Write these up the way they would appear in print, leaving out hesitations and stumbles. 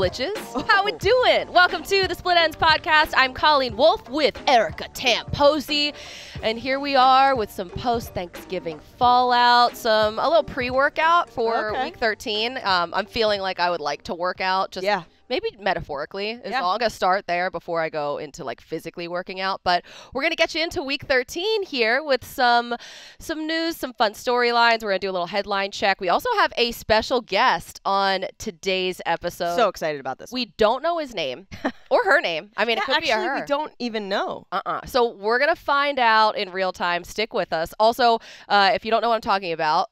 Splitches. How we doing? Welcome to the Split Ends Podcast. I'm Colleen Wolf with Erica Posey. And here we are with some post-Thanksgiving fallout, a little pre-workout for week 13. I'm feeling like I would like to work out. Maybe metaphorically is all. I'm going to start there before I go into like physically working out. But we're going to get you into week 13 here with some news, some fun storylines. We're going to do a little headline check. We also have a special guest on today's episode. So excited about this. We don't know his name or her name. I mean, it could be a her. We don't even know. So we're going to find out in real time. Stick with us. Also, if you don't know what I'm talking about,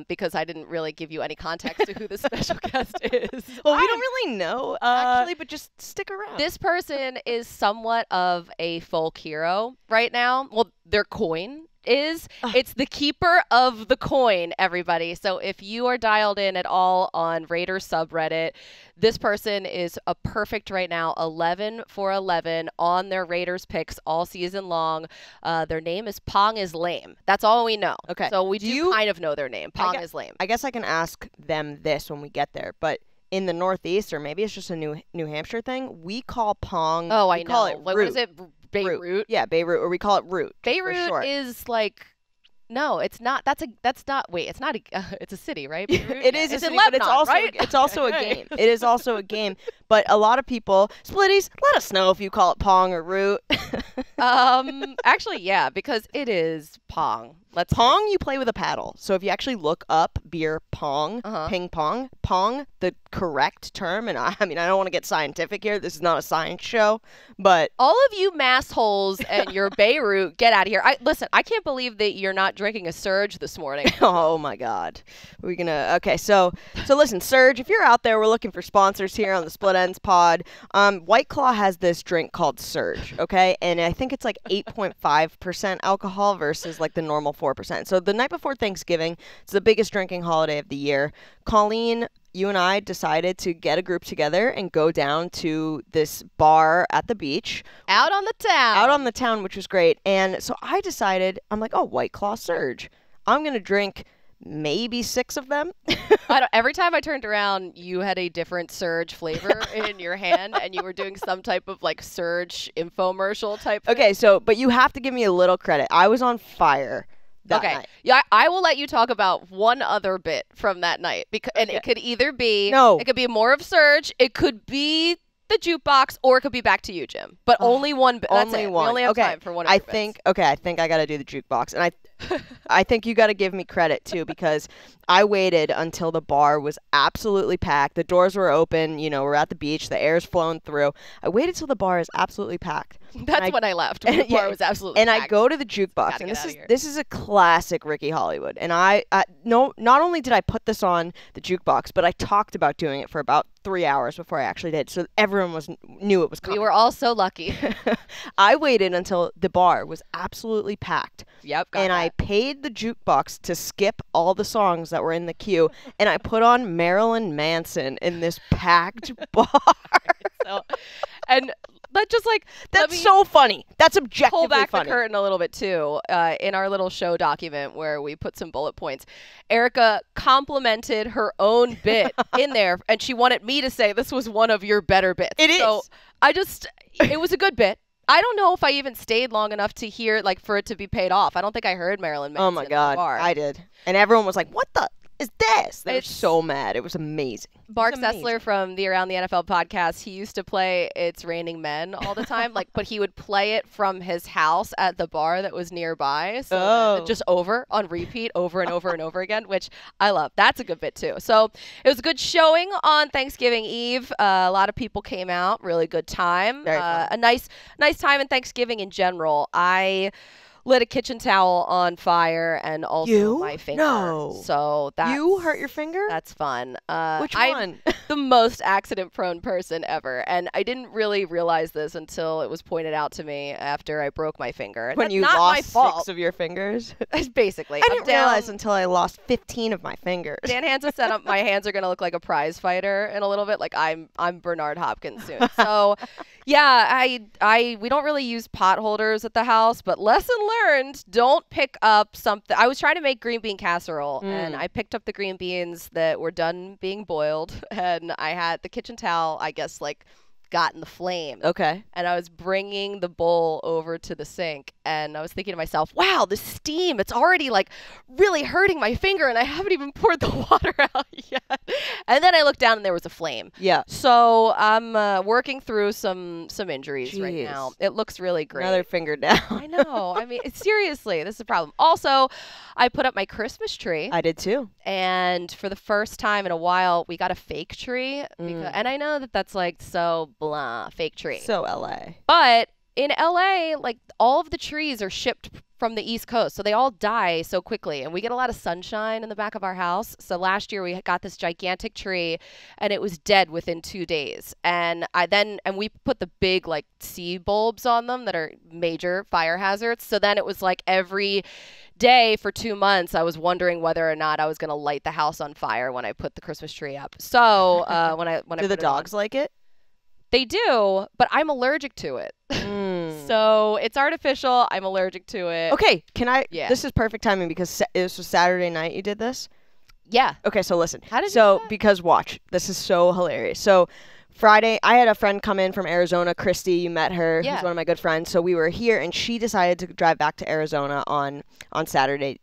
because I didn't really give you any context to who the special guest is. Well, we don't really know. Actually, but just stick around. This person is somewhat of a folk hero right now. Well, their coin is. It's the keeper of the coin, everybody. So if you are dialed in at all on Raiders subreddit, this person is a perfect right now, 11 for 11 on their Raiders picks all season long. Their name is Pongislame. That's all we know. Okay. So we do kind of know their name. Pongislame. I guess I can ask them this when we get there, but in the Northeast, or maybe it's just a New Hampshire thing, we call Pong. Oh, I know. Call it what is it? Beirut? Yeah, Beirut, or we call it Root. Beirut is like, no, it's not. Wait, it's not. It's a city, right? Beirut? It is a city, Lebanon, but it's also a game. It is also a game. But a lot of people, Splitties, let us know if you call it Pong or Root. Actually, yeah, because it is Pong. Pong, you play with a paddle. So if you actually look up beer pong, ping pong, the correct term, and I mean, I don't want to get scientific here. This is not a science show, but all of you mass holes and your Beirut, get out of here. Listen, I can't believe that you're not drinking a Surge this morning. Oh my God. We're gonna, okay, so listen, Surge, if you're out there, we're looking for sponsors here on the Split Ends Pod. White Claw has this drink called Surge, okay? And I think it's like 8.5% alcohol versus like the normal 4%. So the night before Thanksgiving, it's the biggest drinking holiday of the year. Colleen, you and I decided to get a group together and go down to this bar at the beach. Out on the town, which was great. And so I decided, I'm like, White Claw Surge. I'm going to drink maybe 6 of them. Every time I turned around, you had a different Surge flavor in your hand, and you were doing some type of like Surge infomercial type thing. Okay, but you have to give me a little credit. I was on fire that night. Yeah, I will let you talk about one other bit from that night, it could either be it could be more of Surge, it could be the jukebox, or it could be back to you, Jim. But only one bit. That's it. One. We only have time for one of your bits. I think I got to do the jukebox, and I think you got to give me credit too, because I waited until the bar was absolutely packed. The doors were open. You know, we're at the beach. The air's flowing through. I waited till the bar is absolutely packed. That's when I left. When the bar was absolutely packed. I go to the jukebox, and this is a classic Ricky Hollywood. And not only did I put this on the jukebox, but I talked about doing it for about 3 hours before I actually did. So everyone knew it was coming. We were all so lucky. I waited until the bar was absolutely packed. Yep. I paid the jukebox to skip all the songs that were in the queue, and I put on Marilyn Manson in this packed bar. That's so funny. That's objectively funny. Pull back funny. The curtain a little bit too. In our little show document where we put some bullet points, Erica complimented her own bit in there, and she wanted me to say this was one of your better bits. It is. So it was a good bit. I don't know if I even stayed long enough to hear, like, for it to be paid off. I don't think I heard Marilyn Manson. Oh my God, I did. And everyone was like, what the is this? They were so mad. It was amazing. Mark Sessler from the Around the NFL podcast, he used to play It's Raining Men all the time, but he would play it from his house at the bar that was nearby. So just on repeat, over and over and over again, which I love. That's a good bit too. So it was a good showing on Thanksgiving Eve. A lot of people came out. Really good time. Very fun. A nice time in Thanksgiving in general. I lit a kitchen towel on fire and also my finger. No. So you hurt your finger? That's fun. Which I'm one? the most accident-prone person ever, and I didn't really realize this until it was pointed out to me after I broke my finger. When you not lost my fault. 6 of your fingers? Basically. I didn't realize until I lost 15 of my fingers. Dan Hansa set up my hands are going to look like a prize fighter in a little bit. Like I'm Bernard Hopkins soon. So Yeah, we don't really use pot holders at the house, but lesson learned, don't pick up something. I was trying to make green bean casserole, and I picked up the green beans that were done being boiled, and I had the kitchen towel, I guess, like, got in the flame. Okay. And I was bringing the bowl over to the sink, and I was thinking to myself, wow, the steam, it's already like really hurting my finger, and I haven't even poured the water out yet. And then I looked down and there was a flame. Yeah. So I'm working through some injuries right now. It looks really great. Another finger down. I know. I mean, seriously, this is a problem. Also, I put up my Christmas tree. I did too. And for the first time in a while, we got a fake tree. And I know that that's like so blah, fake tree. So LA. But in LA, like all of the trees are shipped from the East Coast. So they all die so quickly. And we get a lot of sunshine in the back of our house. So last year we got this gigantic tree and it was dead within 2 days. And we put the big like C bulbs on them that are major fire hazards. So then it was like every day for 2 months, I was wondering whether or not I was going to light the house on fire when I put the Christmas tree up. So do the dogs like it? They do, but I'm allergic to it. So it's artificial. I'm allergic to it. Okay, can I? Yeah. This is perfect timing because this was Saturday night you did this. Yeah. Okay, so listen. How did you do that? Because watch, this is so hilarious. So Friday, I had a friend come in from Arizona, Christy. You met her. Yeah. Who's one of my good friends. So we were here, and she decided to drive back to Arizona on Saturday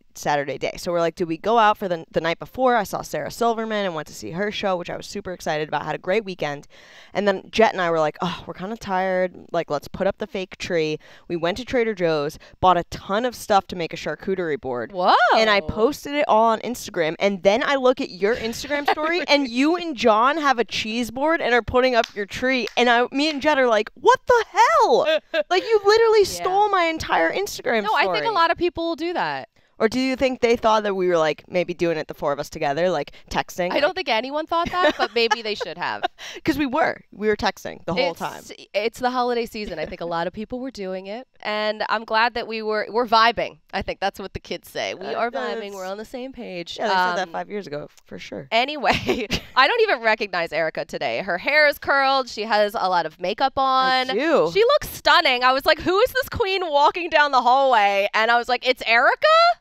day. So we're like, do we go out for the night before? I saw Sarah Silverman and went to see her show, which I was super excited about. Had a great weekend. And then Jet and I were like, oh, we're kind of tired. Like, let's put up the fake tree. We went to Trader Joe's, bought a ton of stuff to make a charcuterie board. Whoa. And I posted it all on Instagram. And then I look at your Instagram story, and you and John have a cheese board and are putting up your tree. And me and Jet are like, what the hell? Like, you literally stole my entire Instagram story. I think a lot of people will do that. Or do you think they thought that we were like maybe doing it the four of us together, like texting? I don't think anyone thought that, but maybe they should have. Because we were texting the whole time. It's the holiday season. I think a lot of people were doing it, and I'm glad that we're vibing. I think that's what the kids say. We are vibing. We're on the same page. Yeah, they said that 5 years ago for sure. Anyway, I don't even recognize Erica today. Her hair is curled. She has a lot of makeup on. I do. She looks stunning. I was like, who is this queen walking down the hallway? And I was like, it's Erica?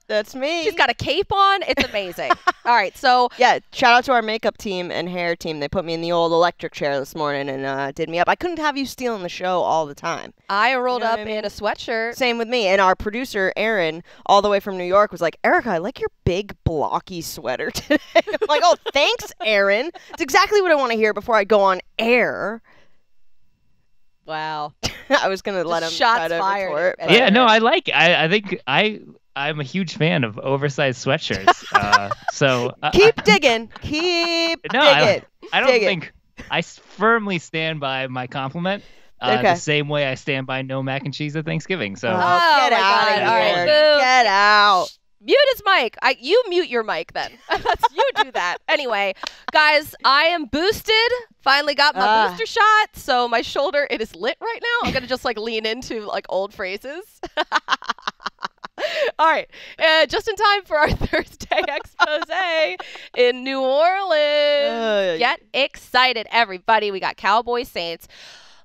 That's me. She's got a cape on. It's amazing. All right, so yeah, shout out to our makeup team and hair team. They put me in the old electric chair this morning and did me up. I couldn't have you stealing the show all the time. I rolled up in a sweatshirt. Same with me. And our producer, Aaron, all the way from New York, was like, Erica, I like your big blocky sweater today. I'm like, oh, thanks, Aaron. It's exactly what I want to hear before I go on air. Wow. I was going to let him shots fired. Retort, yeah, no, I think I'm a huge fan of oversized sweatshirts. So keep digging. Keep digging. I don't think I firmly stand by my compliment. The same way I stand by no mac and cheese at Thanksgiving. So get out of here. All right, get out. Mute his mic. You mute your mic then. You do that. Anyway, guys, I am boosted. Finally got my booster shot. So my shoulder, it is lit right now. I'm going to just like lean into like old phrases. All right. Just in time for our Thursday expose in New Orleans. Get excited, everybody. We got Cowboys Saints.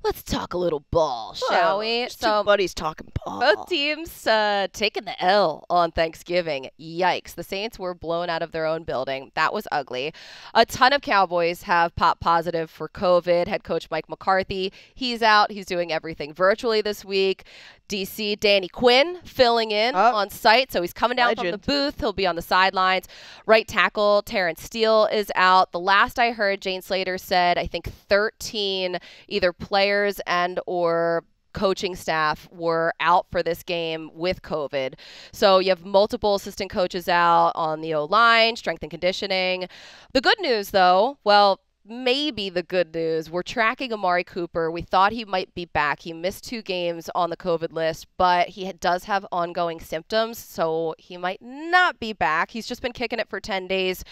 Let's talk a little ball, shall we? So, two buddies talking ball. Both teams taking the L on Thanksgiving. Yikes. The Saints were blown out of their own building. That was ugly. A ton of Cowboys have popped positive for COVID. Head coach Mike McCarthy, he's out. He's doing everything virtually this week. DC Danny Quinn filling in on site. So he's coming down from the booth. He'll be on the sidelines. Right tackle Terrence Steele is out. The last I heard, Jane Slater said, I think 13 either players and or coaching staff were out for this game with COVID. So you have multiple assistant coaches out on the O-line, strength and conditioning. The good news, though, well, maybe the good news, we're tracking Amari Cooper. We thought he might be back. He missed 2 games on the COVID list, but he does have ongoing symptoms, so he might not be back. He's just been kicking it for 10 days.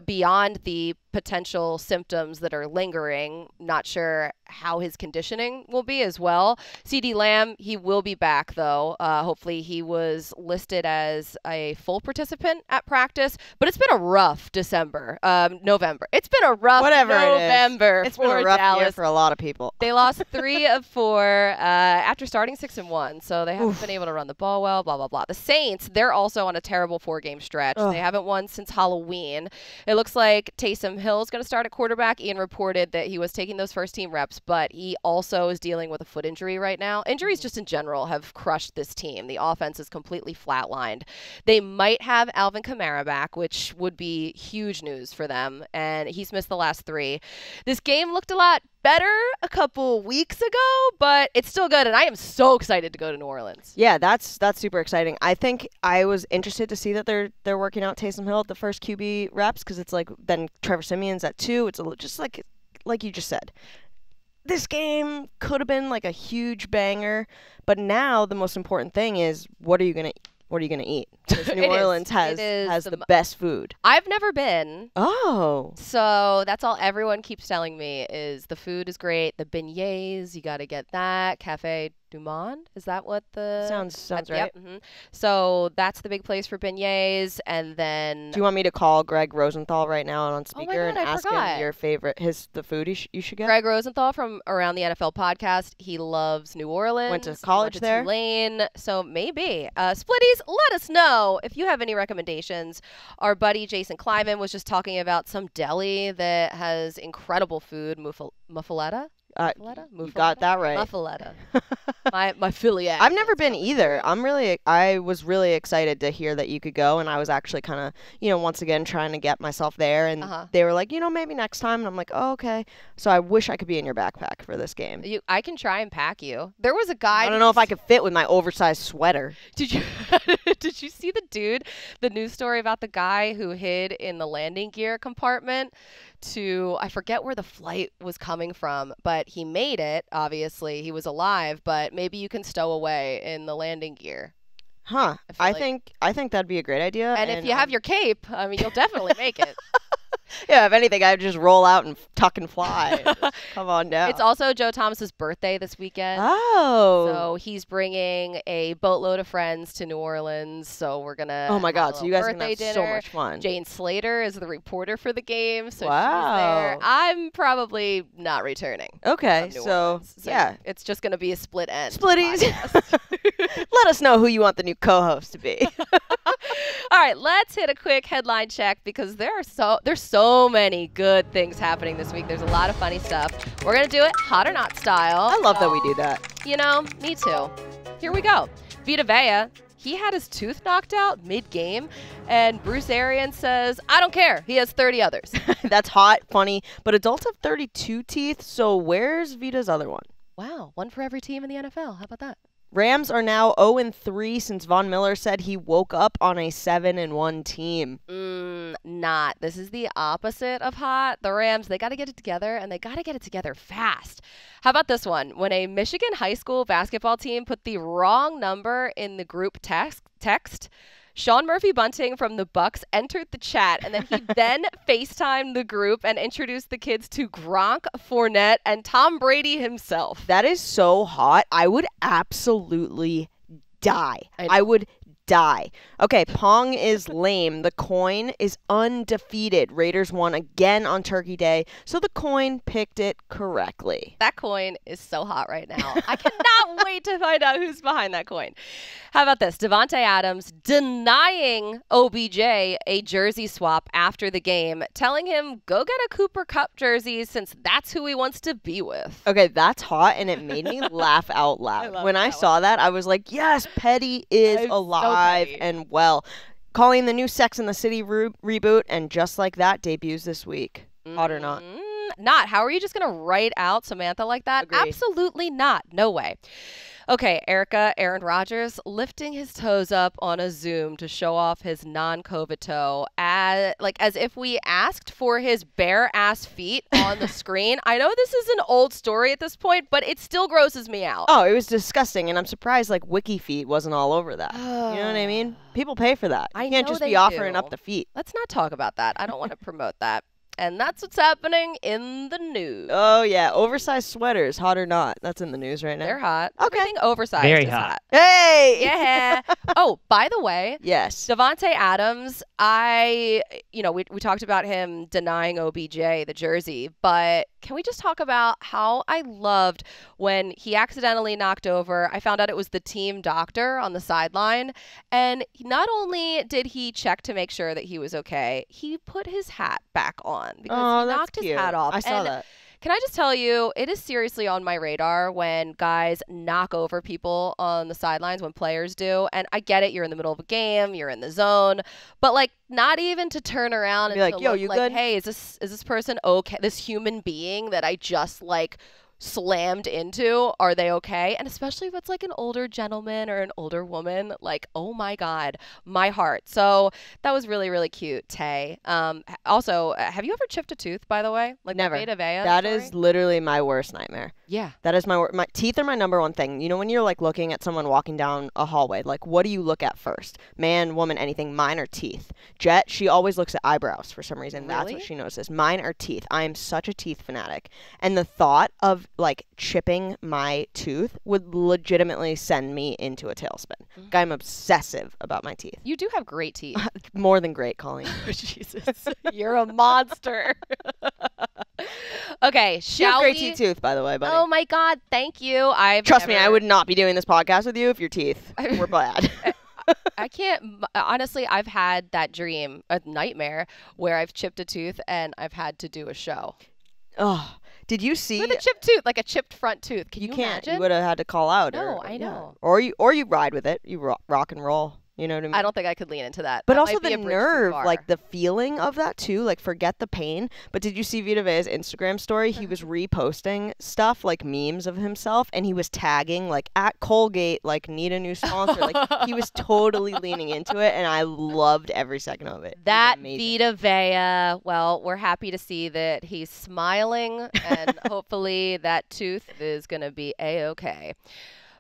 Beyond the potential symptoms that are lingering. Not sure how his conditioning will be as well. CD Lamb, he will be back though. Hopefully he was listed as a full participant at practice, but it's been a rough November. It's been a rough November. It's been a rough year for a lot of people. They lost 3 of 4 after starting 6-1, so they haven't been able to run the ball well, blah, blah, blah. The Saints, they're also on a terrible 4-game stretch. They haven't won since Halloween. It looks like Taysom Hill's going to start at quarterback. Ian reported that he was taking those first-team reps, but he also is dealing with a foot injury right now. Injuries just in general have crushed this team. The offense is completely flatlined. They might have Alvin Kamara back, which would be huge news for them, and he's missed the last 3. This game looked a lot better a couple weeks ago, but it's still good, and I am so excited to go to New Orleans. Yeah, that's super exciting. I think I was interested to see that they're working out Taysom Hill at the first QB reps, because it's like then Trevor Simeon's at 2. It's just like you just said. This game could have been like a huge banger, but now the most important thing is what are you gonna eat? Because New Orleans has the best food. I've never been. Oh. So that's all everyone keeps telling me is the food is great. The beignets, you got to get that. Cafe du Monde, is that what the... Sounds right. Yep. So that's the big place for beignets, and then... Do you want me to call Greg Rosenthal right now on speaker and ask him your favorite, the food you should get? Greg Rosenthal from Around the NFL podcast. He loves New Orleans. Went to college there. Tulane, so maybe. Splitties, let us know if you have any recommendations. Our buddy Jason Kleiman was just talking about some deli that has incredible food, muffaletta. You got that right. Muffaletta. my Philly accent. I've never been either. I was really excited to hear that you could go, and I was actually kind of, once again trying to get myself there, and they were like, maybe next time, and I'm like, oh, okay. So I wish I could be in your backpack for this game. I can try and pack you. There was a guy. I don't know if I could fit with my oversized sweater. Did you see the news story about the guy who hid in the landing gear compartment I forget where the flight was coming from, but he made it, obviously. He was alive, but maybe you can stow away in the landing gear. Huh. I think that'd be a great idea. And if you have your cape, you'll definitely make it. Yeah, if anything, I'd just roll out and tuck and fly. Come on down. It's also Joe Thomas's birthday this weekend. Oh. So he's bringing a boatload of friends to New Orleans. So we're going to Oh my God, so you guys are going to have dinner. so much fun. Jane Slater is the reporter for the game. So wow. She's there. I'm probably not returning. Okay, so yeah. It's just going to be a split end. Splitties. Let us know who you want the new co-host to be. All right, let's hit a quick headline check because there's so many good things happening this week. There's a lot of funny stuff. We're going to do it hot or not style. I love that we do that. Me too. Here we go. Vita Vea, he had his tooth knocked out mid-game, and Bruce Arians says, I don't care. He has 30 others. That's hot, funny, but adults have 32 teeth, so where's Vita's other one? Wow, one for every team in the NFL. How about that? Rams are now 0-3 since Von Miller said he woke up on a 7-1 team. Not. This is the opposite of hot. The Rams, they got to get it together, and they got to get it together fast. How about this one? When a Michigan high school basketball team put the wrong number in the group text, Sean Murphy Bunting from the Bucks entered the chat, and then he then FaceTimed the group and introduced the kids to Gronk, Fournette, and Tom Brady himself. That is so hot. I would absolutely die. I would die. Okay, Pong is lame. The coin is undefeated. Raiders won again on Turkey Day, so the coin picked it correctly. That coin is so hot right now. I cannot wait to find out who's behind that coin. How about this? Davante Adams denying OBJ a jersey swap after the game, telling him, go get a Cooper Kupp jersey since that's who he wants to be with. Okay, that's hot, and it made me laugh out loud. When I saw that, I was like, yes, Petty is alive and well. Calling the new Sex and the City reboot, and just like that, debuts this week. Hot or not? Not. How are you just going to write out Samantha like that? Agree. Absolutely not. No way. Okay, Erica, Aaron Rodgers lifting his toes up on a Zoom to show off his non-COVID toe, as if we asked for his bare ass feet on the screen. I know this is an old story at this point, but it still grosses me out. Oh, it was disgusting, and I'm surprised Wiki Feet wasn't all over that. You know what I mean? People pay for that. You can't just be offering up the feet. Let's not talk about that. I don't want to promote that. And that's what's happening in the news. Oh, yeah. Oversized sweaters, hot or not. That's in the news right now. They're hot. Okay. Everything oversized Very is hot. Hey! Yeah. Oh, by the way, Yes. Davante Adams, we talked about him denying OBJ the jersey, but can we just talk about how I loved when he accidentally knocked over, I found out it was the team doctor on the sideline, and not only did he check to make sure that he was okay, he put his hat back on because he knocked his hat off. I saw that. Can I just tell you, it is seriously on my radar when guys knock over people on the sidelines, when players do. And I get it, you're in the middle of a game, you're in the zone, but like not even to turn around and be like, to yo, look you like, good? hey, is this person okay? This human being that I just like slammed into, are they okay? And especially if it's like an older gentleman or an older woman, like, oh my God, my heart. So that was really, really cute, Tay. Also, have you ever chipped a tooth, by the way? Like Never. Veda Vea That story? is literally my worst nightmare. Yeah. That is my teeth are my number one thing. You know, when you're like looking at someone walking down a hallway, like what do you look at first? Man, woman, anything. Mine are teeth. Jet, she always looks at eyebrows for some reason. That's Really? what she notices. Mine are teeth. I am such a teeth fanatic. And the thought of like chipping my tooth would legitimately send me into a tailspin. Like, I'm obsessive about my teeth. You do have great teeth. More than great, Colleen. Jesus. You're a monster. Okay, You have shall great we? teeth tooth, by the way, buddy. Oh my God, thank you. Trust me, I would not be doing this podcast with you if your teeth were bad. I can't. Honestly, I've had that dream, a nightmare, where I've chipped a tooth and I've had to do a show. Oh, did you see? With a chipped tooth, like a chipped front tooth. Can you can't. imagine? You would have had to call out. No, or, I know. Yeah. Or you ride with it. You rock and roll. You know what I mean? I don't think I could lean into that. But That also might be the a bridge too nerve, far. like the feeling of that too, like forget the pain. But did you see Vita Vea's Instagram story? He was reposting stuff like memes of himself and he was tagging like at Colgate, like need a new sponsor. Like he was totally leaning into it and I loved every second of it. It was That amazing. Vita Vea, well, we're happy to see that he's smiling and hopefully that tooth is going to be A-okay.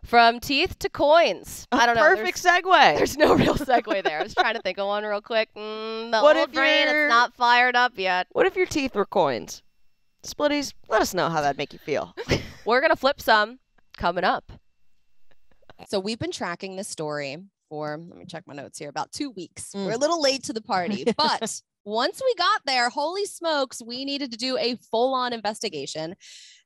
From teeth to coins. I don't know. Perfect segue. There's no real segue there. I was trying to think of one real quick. The What old if brain, you're- it's not fired up yet. What if your teeth were coins? Splitties, let us know how that'd make you feel. We're going to flip some coming up. So we've been tracking this story for, let me check my notes here, about 2 weeks. We're a little late to the party, but once we got there, holy smokes, we needed to do a full-on investigation.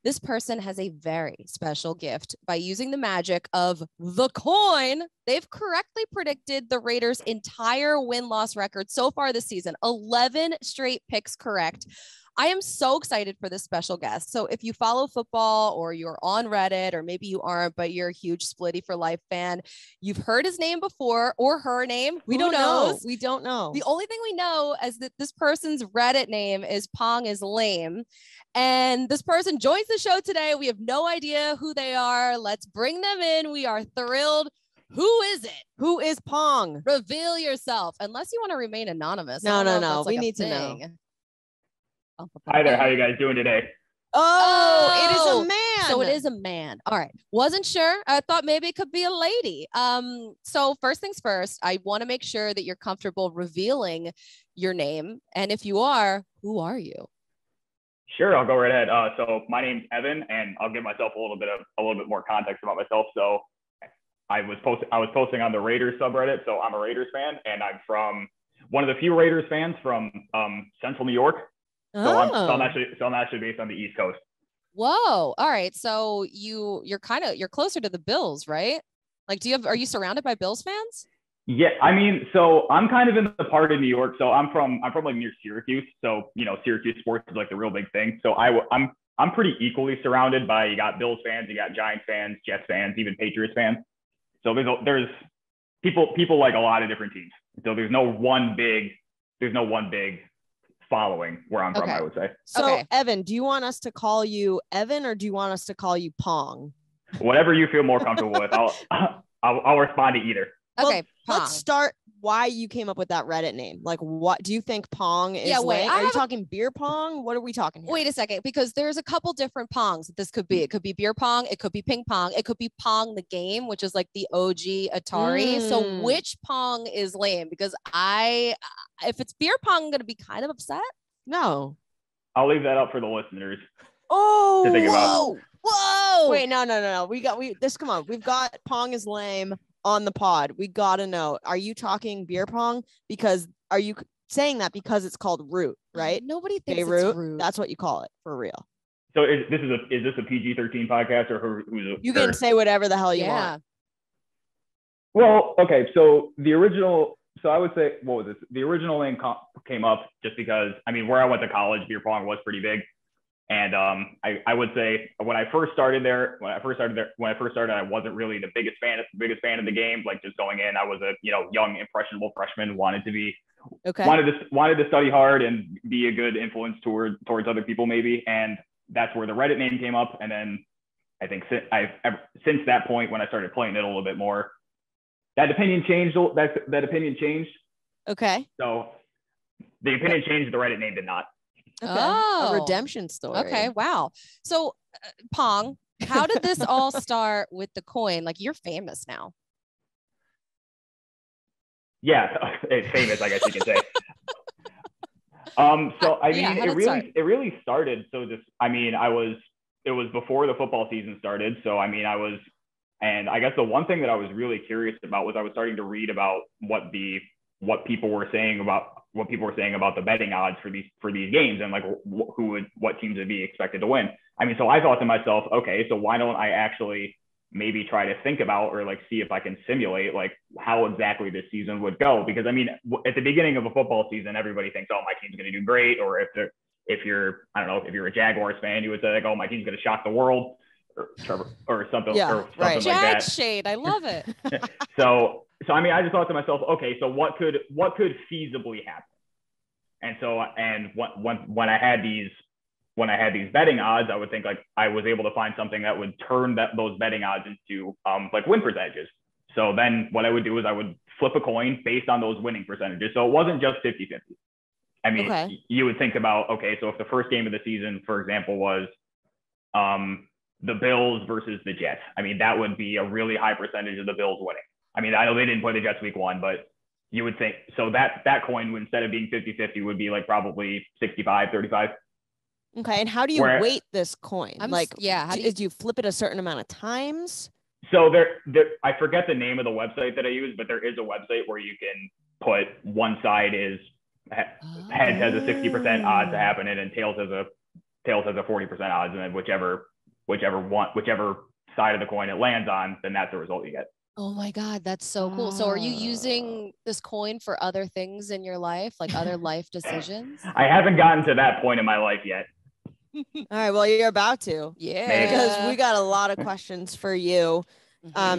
This person has a very special gift. By using the magic of the coin, they've correctly predicted the Raiders' entire win-loss record so far this season. 11 straight picks correct. I am so excited for this special guest. So if you follow football or you're on Reddit, or maybe you aren't, but you're a huge Splitty for Life fan, you've heard his name before or her name. We don't know. We don't know. The only thing we know is that this person's Reddit name is pongislame. And this person joins the show today. We have no idea who they are. Let's bring them in. We are thrilled. Who is it? Who is Pong? Reveal yourself, unless you want to remain anonymous. I No, don't know no, if no. that's We like a need to know. thing. Hi there. How you guys doing today? Oh, it is a man. So it is a man. All right. Wasn't sure. I thought maybe it could be a lady. So first things first, I want to make sure that you're comfortable revealing your name. And if you are, who are you? Sure, I'll go right ahead. So my name's Evan, and I'll give myself a little bit more context about myself. So I was posting on the Raiders subreddit. So I'm a Raiders fan, and I'm from one of the few Raiders fans from Central New York. So I'm actually based on the East Coast. Whoa. All right. So you're closer to the Bills, right? Like, are you surrounded by Bills fans? Yeah, I mean, so I'm kind of in the part of New York. So I'm from like near Syracuse. So Syracuse sports is like the real big thing. So I'm pretty equally surrounded by, you got Bills fans, you got Giants fans, Jets fans, even Patriots fans. So there's people like a lot of different teams. So there's no one big following where I'm from, Okay. I would say. So, Okay. Evan, do you want us to call you Evan or do you want us to call you Pong? Whatever you feel more comfortable with, I'll respond to either. Okay. Let's Pong. start why you came up with that Reddit name. Like, what do you think Pong is? Yeah, wait, lame? I Are you have a- talking beer pong? What are we talking here? Wait a second, because there's a couple different pongs that this could be. It could be beer pong. It could be ping pong. It could be Pong the game, which is like the OG Atari. So Mm. which Pong is lame? Because if it's beer pong, I'm going to be kind of upset. No. I'll leave that up for the listeners. Oh, to think about. Whoa! Wait, no. Come on. We've got Pong is Lame on the pod. We gotta know. Are you talking beer pong? Because are you saying that because it's called root, right? Nobody thinks it's root. That's what you call it for real. So is this a PG-13 podcast or who's you can say whatever the hell you want? Well, okay. So the original. So I would say, what was this? The original name came up just because, I mean, where I went to college, beer pong was pretty big. And I would say when I first started, I wasn't really the biggest fan of the game. Like just going in, I was a young impressionable freshman, wanted to study hard and be a good influence towards other people maybe. And that's where the Reddit name came up. And then I think since that point, when I started playing it a little bit more, that opinion changed. That opinion changed. Okay. So the opinion changed. The Reddit name did not. Okay. A redemption story. Okay. Wow. So, Pong, how did this all start with the coin? Like, you're famous now. Yeah, it's famous, I guess you can say. So I mean, it really started. So it was before the football season started. So I mean, and I guess the one thing that I was really curious about was I was starting to read about what people were saying about the betting odds for these games and like what teams would be expected to win. I mean, so I thought to myself, okay, so why don't I actually maybe try to think about or like see if I can simulate like how exactly this season would go? Because I mean, at the beginning of a football season, everybody thinks, oh, my team's going to do great. Or if you're a Jaguars fan, you would say like, oh, my team's going to shock the world or something. Yeah, or something like Jag that. shade. I love it. So I mean, I just thought to myself, okay, so what could feasibly happen? And so, when I had these betting odds, I would think like I was able to find something that would turn those betting odds into like win percentages. So then what I would do is I would flip a coin based on those winning percentages. So it wasn't just 50-50. I mean, You would think about, okay, so if the first game of the season, for example, was the Bills versus the Jets, I mean, that would be a really high percentage of the Bills winning. I mean, I know they didn't play the Jets week 1, but you would think, so that coin, instead of being 50-50, would be like probably 65-35. Okay. And how do you weight this coin? Do you flip it a certain amount of times? So I forget the name of the website that I use, but there is a website where you can put one side is heads has a 60% odds to happen and tails has a 40% odds. And then whichever side of the coin it lands on, then that's the result you get. Oh my God, that's so cool. So are you using this coin for other things in your life, like other life decisions? I haven't gotten to that point in my life yet. All right, well, you're about to. Yeah. Because we got a lot of questions for you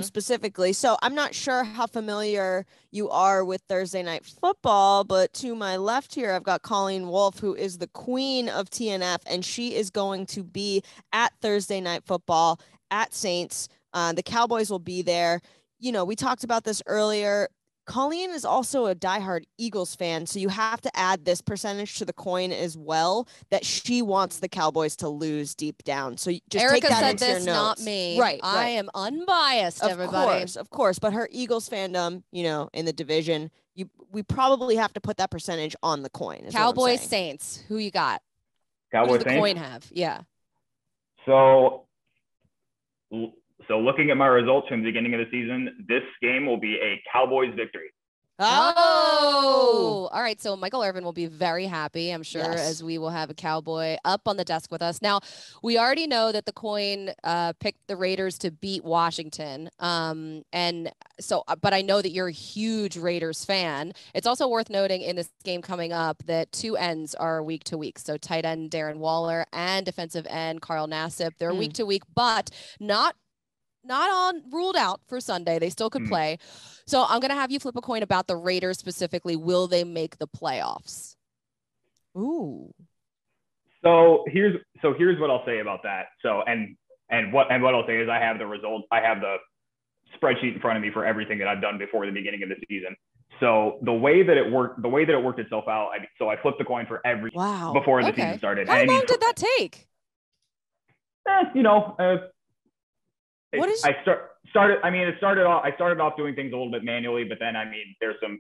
specifically. So I'm not sure how familiar you are with Thursday Night Football, but to my left here, I've got Colleen Wolf, who is the queen of TNF, and she is going to be at Thursday Night Football at Saints. The Cowboys will be there. You know, we talked about this earlier. Colleen is also a diehard Eagles fan, so you have to add this percentage to the coin as well, that she wants the Cowboys to lose deep down. So just Erica take that said into this, your notes. not me. Right. I am unbiased, everybody. Of course. But her Eagles fandom, in the division, we probably have to put that percentage on the coin. Cowboys, Saints. Who you got? Cowboys, Saints. Who does the coin have? Yeah. So looking at my results from the beginning of the season, this game will be a Cowboys victory. Oh, all right. So Michael Irvin will be very happy, I'm sure, as we will have a Cowboy up on the desk with us. Now, we already know that the coin picked the Raiders to beat Washington. And so, but I know that you're a huge Raiders fan. It's also worth noting in this game coming up that two ends are week to week. So tight end Darren Waller and defensive end Carl Nassib, they're week to week, but not ruled out for Sunday. They still could play. So I'm going to have you flip a coin about the Raiders specifically. Will they make the playoffs? Ooh. So here's what I'll say about that. So, and what I'll say is I have the results. I have the spreadsheet in front of me for everything that I've done before the beginning of the season. So the way that it worked itself out. I flipped the coin for every before the season started. How long did that take? I started off doing things a little bit manually, but then there's some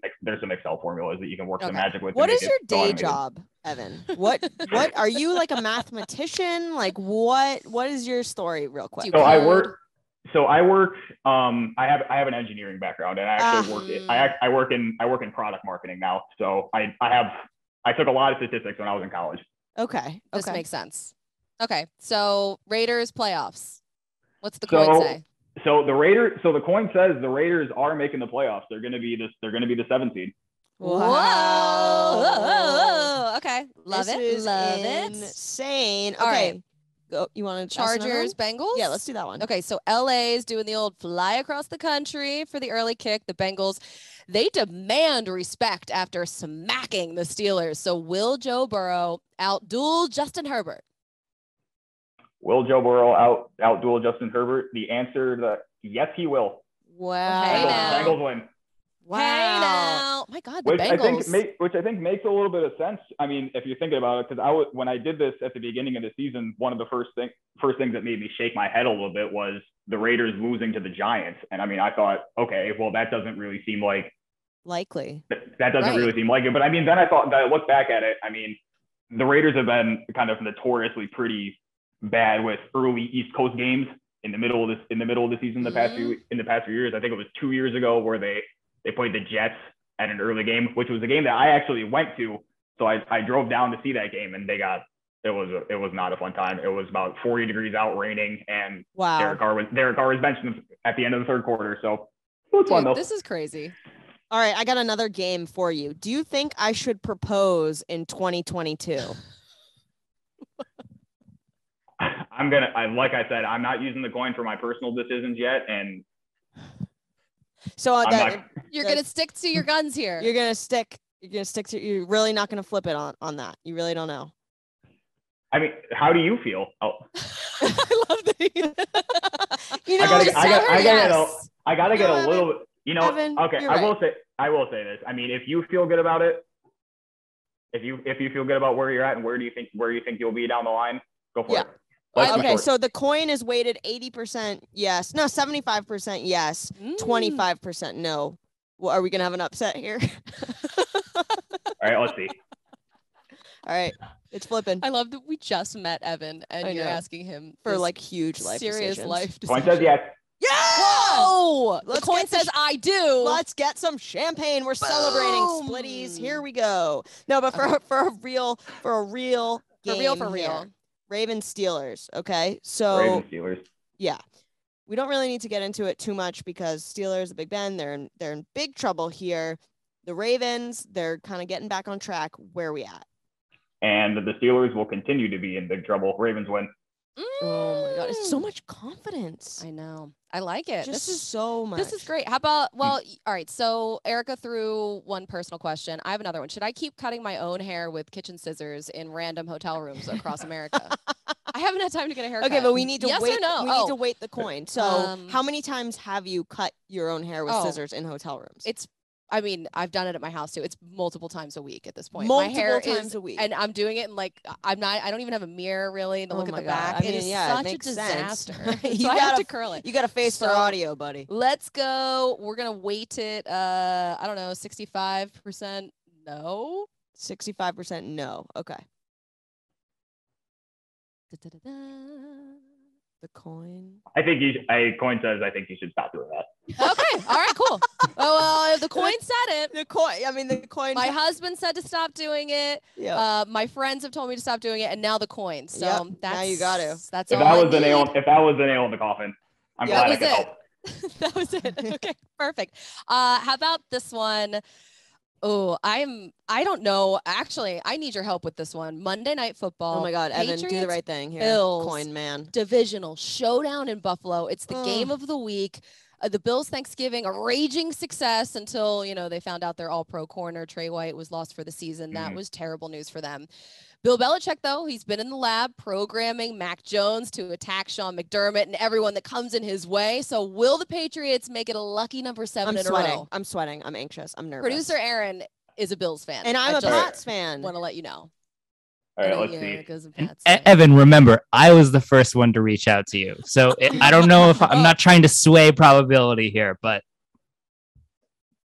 Excel formulas that you can work some magic with. What is your day job? Evan, what are you, like a mathematician? Like what is your story real quick? So I work I have an engineering background, and I actually I work in product marketing now. So I took a lot of statistics when I was in college. Okay. This makes sense. Okay. So Raiders playoffs. What's the coin say? So the coin says the Raiders are making the playoffs. They're gonna be the 7th seed. Wow. Whoa. Okay. Love this it. Is Love it. Insane. Okay. All right. Go. You want to Chargers, Bengals? Yeah, let's do that one. Okay, so LA is doing the old fly across the country for the early kick. The Bengals, they demand respect after smacking the Steelers. So will Joe Burrow outduel Justin Herbert? Will Joe Burrow outduel Justin Herbert? The answer is yes, he will. Wow. Hey now. Bengals win. Wow. Hey now. My God, the Bengals. Which I think makes a little bit of sense. I mean, if you're thinking about it, because when I did this at the beginning of the season, one of the first things that made me shake my head a little bit was the Raiders losing to the Giants. And I mean, I thought, okay, well, that doesn't really seem likely. That doesn't really seem like it. But I mean, then I looked back at it. I mean, the Raiders have been kind of notoriously pretty bad with early East Coast games in the middle of the season. In the past few years, I think it was 2 years ago where they played the Jets at an early game, which was a game that I actually went to. So I drove down to see that game, and it was not a fun time. It was about 40 degrees out, raining, and wow. Derek Carr was benched at the end of the third quarter. So it was fun though. This is crazy. All right, I got another game for you. Do you think I should propose in 2022? Like I said, I'm not using the coin for my personal decisions yet, and so you're gonna stick to your guns here. You're gonna stick to. You're really not gonna flip it on that. You really don't know. I mean, how do you feel? Oh. I love that. I gotta get a little bit. You know, Evan, okay. I will say this. I mean, if you feel good about it, if you feel good about where you're at and where you think you'll be down the line, go for it. Okay, so the coin is weighted 80% yes. No, 75% yes, 25% no. Well, are we going to have an upset here? All right, let's see. All right, it's flipping. I love that we just met Evan and you're asking him for like huge life serious decisions. Life decisions. Coin says yes. Yeah! Whoa! The coin says I do. Let's get some champagne. We're celebrating Splitties. Here we go. No, but for a real game here. Ravens Steelers. Okay. So Ravens Steelers. Yeah. We don't really need to get into it too much because Steelers, Big Ben, they're in big trouble here. The Ravens, they're kind of getting back on track. Where are we at? And the Steelers will continue to be in big trouble. Ravens win. Oh my God. It's so much confidence. I know. I like it. This is so much. This is great. How about, all right. So Erica threw one personal question. I have another one. Should I keep cutting my own hair with kitchen scissors in random hotel rooms across America? I haven't had time to get a haircut. Okay, but we need to yes wait. Or no? We need to wait the coin. So how many times have you cut your own hair with scissors in hotel rooms? I mean, I've done it at my house too. It's multiple times a week at this point. Multiple my hair times a week. And I'm doing it in I don't even have a mirror really to look at the back. I mean, it is such a disaster. You I have to curl it. You got a face for audio, buddy. Let's go. We're going to weight it, I don't know, 65% no. 65% no. Okay. The coin. Coin says I think you should stop doing that. Okay. All right, cool. Oh, well, the coin said it. The coin. My husband said to stop doing it. Yeah. My friends have told me to stop doing it, and now the coin. So now you got to. That's if all that was the nail. If that was the nail in the coffin, I'm glad I could help. That was it. Okay, perfect. How about this one? Oh, I don't know. Actually, I need your help with this one. Monday Night Football. Oh my God, Patriots, Evan, do the right thing here. Bills, coin man. Divisional showdown in Buffalo. It's the game of the week. The Bills Thanksgiving, a raging success until, they found out their all-pro corner, Trey White, was lost for the season. That was terrible news for them. Bill Belichick, though, he's been in the lab programming Mac Jones to attack Sean McDermott and everyone that comes in his way. So will the Patriots make it a lucky number 7 in a row? I'm sweating. I'm anxious. I'm nervous. Producer Aaron is a Bills fan. And I'm a Pats fan. Want to let you know. All right, let's see. Evan, remember, I was the first one to reach out to you. So I don't know if I'm not trying to sway probability here, but.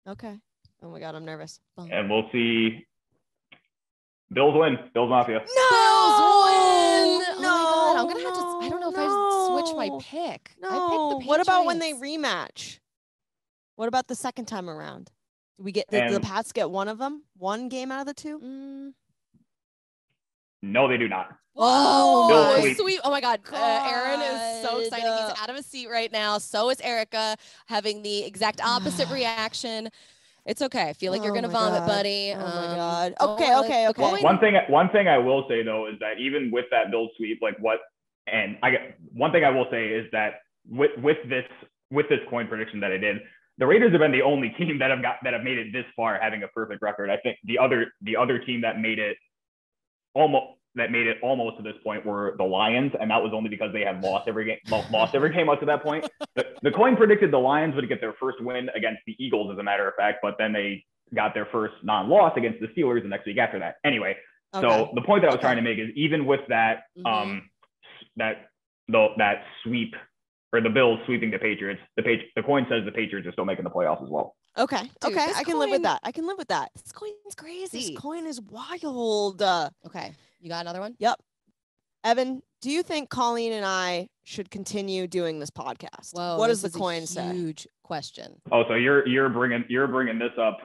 Okay. Oh my God, I'm nervous. And we'll see. Bills win. Bills Mafia. No! Bills win! No! Oh my God, I'm gonna have to. I don't know if I should switch my pick. No. I picked the What about when they Patriots. rematch? What about the second time around? Do we get the Pats get one of them? One game out of the two? No, they do not. Oh, Bills sweet. Oh my God. Aaron is so excited. He's out of his seat right now. So is Erica, having the exact opposite reaction. It's okay. I feel like you're going to vomit, buddy. Oh my God. Okay. One thing I will say though is that even with that Bills sweep, one thing I will say is that with this coin prediction that I did, the Raiders have been the only team that have made it this far having a perfect record. I think the other team that made it almost to this point were the Lions, and that was only because they had lost every game up to that point. The coin predicted the Lions would get their first win against the Eagles, as a matter of fact, but then they got their first non-loss against the Steelers the next week after that. Anyway, so the point that I was trying to make is even with that that sweep, or the Bills sweeping the Patriots, the coin says the Patriots are still making the playoffs as well. Okay. Dude, I can live with that. This coin's crazy. This coin is wild. Okay. You got another one? Yep. Evan, do you think Colleen and I should continue doing this podcast? Whoa, what does the coin say? Huge question. Oh, so you're bringing this up.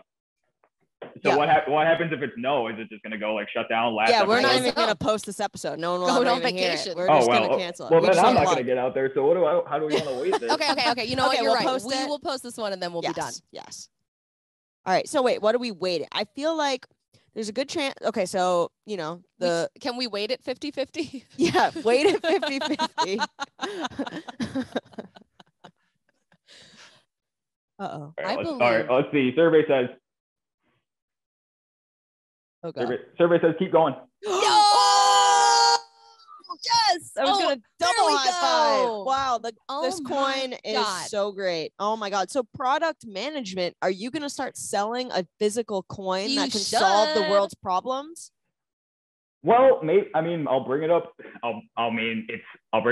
So what happens if it's no? Is it just gonna go like shut down? Yeah, we're not even gonna post this episode. No one will on even hear vacation. it. We're just gonna cancel it. Well, then I'm not gonna get out there. So how do we want to wait this? Okay. You know what? You're right. We will post this one and then we'll be done. Yes. All right. So wait, what are we waiting? I feel like there's a good chance. Okay, so can we wait it 50-50? Yeah, wait it 50-50. All right, let's see. Survey says. Okay. Survey says keep going. Yes! I was gonna double high five. Wow, this coin is so great. Oh my God! So product management, are you gonna start selling a physical coin that can solve the world's problems? Well, I'll bring it up. I'll bring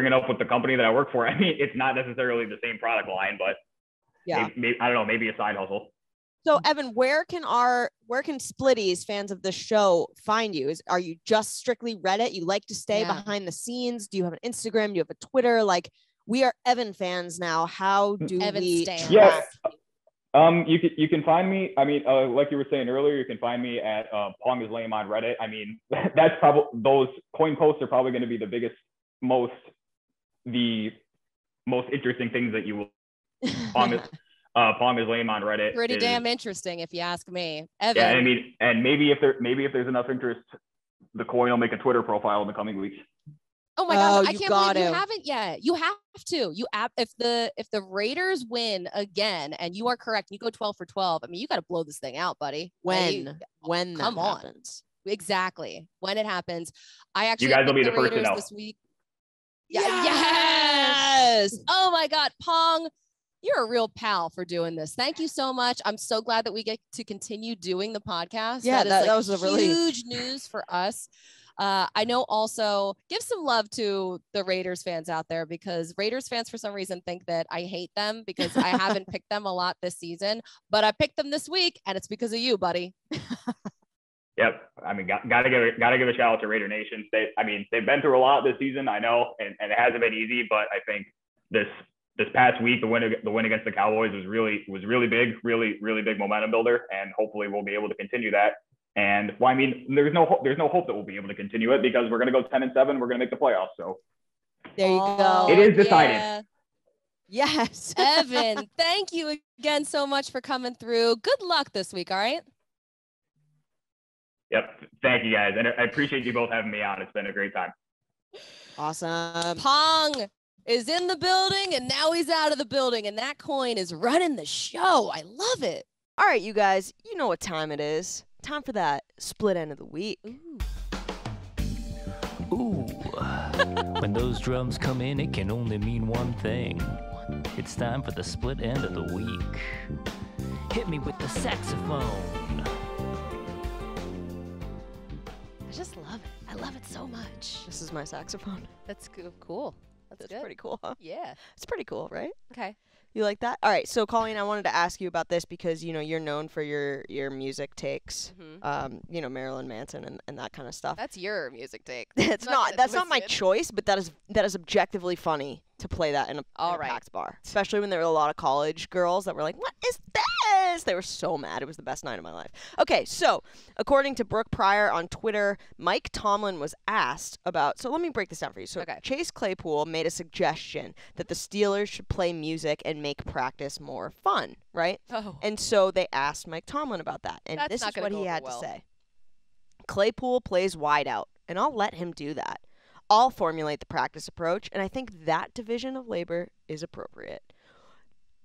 it up with the company that I work for. I mean, it's not necessarily the same product line, but maybe, I don't know, maybe a side hustle. So Evan, where can Splitties, fans of the show, find you? Are you just strictly Reddit? You like to stay behind the scenes? Do you have an Instagram? Do you have a Twitter? Like, we are Evan fans now. How do we track? Yeah. You can find me. I mean, like you were saying earlier, you can find me at pongislame on Reddit. I mean, that's probably, those coin posts are probably going to be the most interesting things that you will. Pongislame on Reddit. Pretty damn interesting, if you ask me. Evan. Yeah, I mean, and maybe if there's enough interest, the coin will make a Twitter profile in the coming weeks. Oh my God! I can't believe you haven't yet. You have to. If the Raiders win again, and you are correct, you go 12 for 12. I mean, you got to blow this thing out, buddy. When that happens. Exactly. When it happens. You guys will be the first to know this week. Yeah. Yes. Oh my God, Pong. You're a real pal for doing this. Thank you so much. I'm so glad that we get to continue doing the podcast. Yeah, that was a really huge news for us. I know also give some love to the Raiders fans out there, because Raiders fans for some reason think that I hate them because I haven't picked them a lot this season, but I picked them this week and it's because of you, buddy. Yep. I mean, gotta give a shout out to Raider Nation. They've been through a lot this season, I know, and it hasn't been easy, but I think this past week, the win against the Cowboys was really big, really big momentum builder, and hopefully we'll be able to continue that. And well, I mean, there's no hope that we'll be able to continue it, because we're going to go 10-7. We're going to make the playoffs. So there you go. It is decided. Yeah. Yes. Evan, thank you again so much for coming through. Good luck this week. All right. Yep. Thank you guys. And I appreciate you both having me on. It's been a great time. Awesome. Pong is in the building, and now he's out of the building, and that coin is running the show. I love it. All right, you guys, you know what time it is. Time for that split end of the week. Ooh. When those drums come in, it can only mean one thing. It's time for the split end of the week. Hit me with the saxophone. I just love it. I love it so much. This is my saxophone. That's cool. That's good. pretty cool, huh? Yeah. It's pretty cool, right? Okay. You like that? All right. So, Colleen, I wanted to ask you about this because you're known for your music takes. Marilyn Manson and that kind of stuff. That's your music take. That's not my choice, but that is objectively funny to play that in a packed bar, especially when there were a lot of college girls that were like, "What is this?" They were so mad. It was the best night of my life. Okay, so according to Brooke Pryor on Twitter, Mike Tomlin was asked about. So let me break this down for you. So Chase Claypool made a suggestion that the Steelers should play music and make practice more fun, right? Oh. And so they asked Mike Tomlin about that, and this is what he had to say. Claypool plays wide out, and I'll let him do that. I'll formulate the practice approach, and I think that division of labor is appropriate.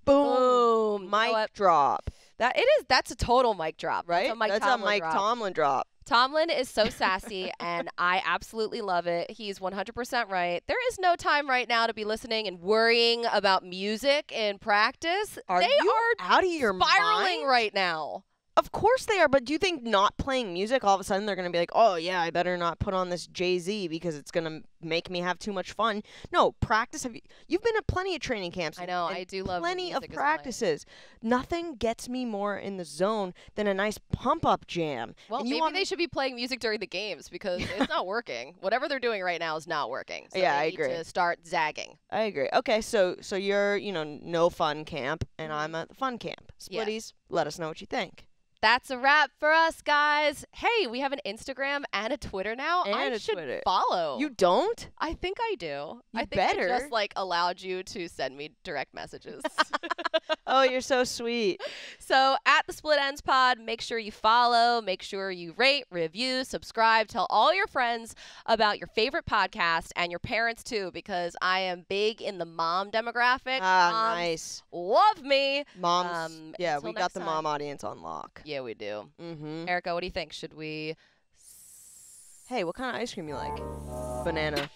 Boom. Mic drop. That's a total mic drop, right? That's a Mike Tomlin drop. Tomlin is so sassy, and I absolutely love it. He's 100% right. There is no time right now to be listening and worrying about music in practice. They are out of your spiraling mind right now. Of course they are, but do you think not playing music, all of a sudden they're going to be like, oh, yeah, I better not put on this Jay-Z because it's going to make me have too much fun? No, practice. You've been at plenty of training camps. I know, I do love plenty of practices. Nothing gets me more in the zone than a nice pump-up jam. Well, maybe they should be playing music during the games because it's not working. Whatever they're doing right now is not working. So yeah, I agree. Need to start zagging. I agree. Okay, so you're, no fun camp, and I'm at the fun camp. Splitties, let us know what you think. That's a wrap for us, guys. Hey, we have an Instagram and a Twitter now. And I should follow. You don't? I think I do. I think better. I just allowed you to send me direct messages. Oh, you're so sweet. So at the Split Ends Pod, make sure you follow, make sure you rate, review, subscribe, tell all your friends about your favorite podcast and your parents too, because I am big in the mom demographic. Moms nice. Love me. Moms. Yeah, we got the mom audience on lock. Yeah, we do. Mm-hmm. Erica, what do you think? Should we... Hey, what kind of ice cream you like? Banana.